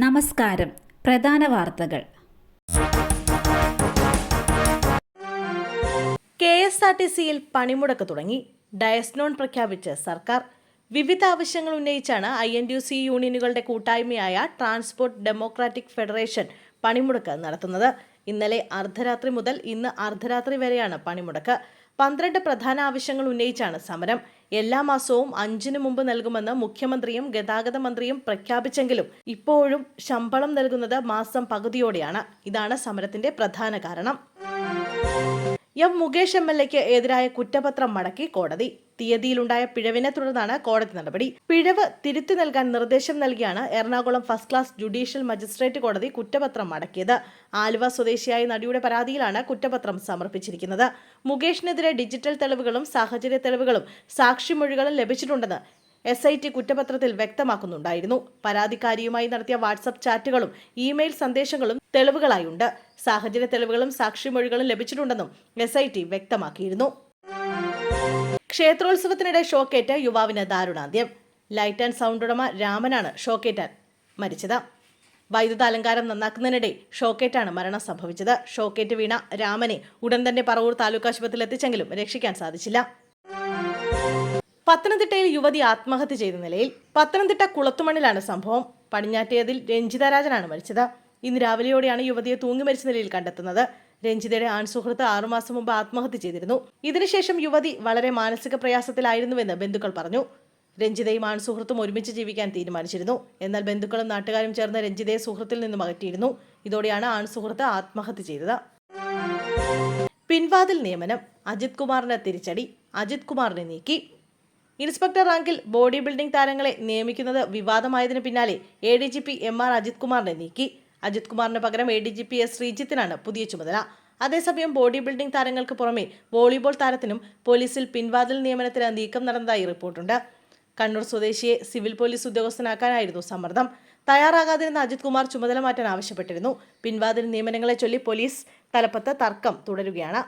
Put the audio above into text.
നമസ്കാരം. പ്രധാന വാർത്തകൾ. KSRTCയിൽ പണിമുടക്ക് തുടങ്ങി. ഡയസ്നോൺ പ്രഖ്യാപിച്ച് സർക്കാർ. വിവിധ ആവശ്യങ്ങൾ ഉന്നയിച്ചാണ് INTUC യൂണിയനുകളുടെ കൂട്ടായ്മയായ ട്രാൻസ്പോർട്ട് ഡെമോക്രാറ്റിക് ഫെഡറേഷൻ പണിമുടക്ക് നടത്തുന്നത്. ഇന്നലെ അർദ്ധരാത്രി മുതൽ ഇന്ന് അർദ്ധരാത്രി വരെയാണ് പണിമുടക്ക്. 12 പ്രധാന ആവശ്യങ്ങൾ ഉന്നയിച്ചാണ് സമരം. എല്ലാ മാസവും 5-ന് മുമ്പ് നൽകുമെന്ന് മുഖ്യമന്ത്രിയും ഗതാഗത മന്ത്രിയും പ്രഖ്യാപിച്ചെങ്കിലും ഇപ്പോഴും ശമ്പളം നൽകുന്നത് മാസം പകുതിയോടെയാണ്. ഇതാണ് സമരത്തിന്റെ പ്രധാന കാരണം. മുകേഷ് MLAക്ക് എതിരായ കുറ്റപത്രം മടക്കി കോടതി. തീയതിയിലുണ്ടായ പിഴവിനെ തുടർന്നാണ് കോടതി നടപടി. പിഴവ് തിരുത്തി നൽകാൻ നിർദ്ദേശം നൽകിയാണ് Ernakulam first class judicial magistrate കോടതി കുറ്റപത്രം മടക്കിയത്. ആലുവ സ്വദേശിയായ നടിയുടെ പരാതിയിലാണ് കുറ്റപത്രം സമർപ്പിച്ചിരിക്കുന്നത്. മുകേഷിനെതിരെ ഡിജിറ്റൽ തെളിവുകളും സാഹചര്യ തെളിവുകളും സാക്ഷിമൊഴികളും ലഭിച്ചിട്ടുണ്ടെന്ന് SIT കുറ്റപത്രത്തിൽ വ്യക്തമാക്കുന്നുണ്ടായിരുന്നു. പരാതിക്കാരിയുമായി നടത്തിയ വാട്സപ്പ് ചാറ്റുകളും ഇമെയിൽ സന്ദേശങ്ങളും തെളിവുകളായുണ്ട്. സാഹചര്യ തെളിവുകളും സാക്ഷിമൊഴികളും ലഭിച്ചിട്ടുണ്ടെന്നും SIT വ്യക്തമാക്കിയിരുന്നു. ക്ഷേത്രോത്സവത്തിനിടെ ഷോക്കേറ്റ് യുവാവിന് ദാരുണാന്ത്യം. ലൈറ്റ് ആൻഡ് സൗണ്ട് ഉടമ രാമനാണ് ഷോക്കേറ്റാൻ മരിച്ചത്. വൈദ്യുത അലങ്കാരം നന്നാക്കുന്നതിനിടെ ഷോക്കേറ്റാണ് മരണം സംഭവിച്ചത്. ഷോക്കേറ്റ് വീണ രാമനെ ഉടൻ തന്നെ പറവൂർ താലൂക്ക് ആശുപത്രിയിൽ എത്തിച്ചെങ്കിലും രക്ഷിക്കാൻ സാധിച്ചില്ല. പത്തനംതിട്ടയിൽ യുവതി ആത്മഹത്യ ചെയ്ത നിലയിൽ. പത്തനംതിട്ട കുളത്തുമണ്ണിലാണ് സംഭവം. പടിഞ്ഞാറ്റേതിൽ രഞ്ജിത രാജനാണ് മരിച്ചത്. ഇന്ന് രാവിലെയോടെയാണ് യുവതിയെ തൂങ്ങി മരിച്ച നിലയിൽ കണ്ടെത്തുന്നത്. രഞ്ജിതയുടെ ആൺസുഹൃത്ത് 6 മാസം മുമ്പ് ആത്മഹത്യ ചെയ്തിരുന്നു. ഇതിനുശേഷം യുവതി വളരെ മാനസിക പ്രയാസത്തിലായിരുന്നുവെന്ന് ബന്ധുക്കൾ പറഞ്ഞു. രഞ്ജിതയും ആൺസുഹൃത്തും ഒരുമിച്ച് ജീവിക്കാൻ തീരുമാനിച്ചിരുന്നു. എന്നാൽ ബന്ധുക്കളും നാട്ടുകാരും ചേർന്ന് രഞ്ജിതയെ സുഹൃത്തിൽ നിന്നും അകറ്റിയിരുന്നു. ഇതോടെയാണ് ആൺസുഹൃത്ത് ആത്മഹത്യ ചെയ്തത്. പിൻവാതിൽ നിയമനം. അജിത് കുമാറിന് തിരിച്ചടി. അജിത് കുമാറിനെ നീക്കി. ഇൻസ്പെക്ടർ റാങ്കിൽ ബോഡി ബിൽഡിംഗ് താരങ്ങളെ നിയമിക്കുന്നത് വിവാദമായതിനു പിന്നാലെ ADGP MR അജിത് കുമാറിനെ നീക്കി. അജിത് കുമാറിന് പകരം ADGP S ശ്രീജിത്തിനാണ് പുതിയ ചുമതല. അതേസമയം ബോഡി ബിൽഡിംഗ് താരങ്ങൾക്ക് പുറമെ വോളിബോൾ താരത്തിനും പോലീസിൽ പിൻവാതിൽ നിയമനത്തിന് നീക്കം നടന്നതായി റിപ്പോർട്ടുണ്ട്. കണ്ണൂർ സ്വദേശിയെ സിവിൽ പോലീസ് ഉദ്യോഗസ്ഥനാക്കാനായിരുന്നു സമ്മർദ്ദം. തയ്യാറാകാതിരുന്ന അജിത് കുമാർ ചുമതല മാറ്റാൻ ആവശ്യപ്പെട്ടിരുന്നു. പിൻവാതിൽ നിയമനങ്ങളെ ചൊല്ലി പോലീസ് തലപ്പത്ത് തർക്കം തുടരുകയാണ്.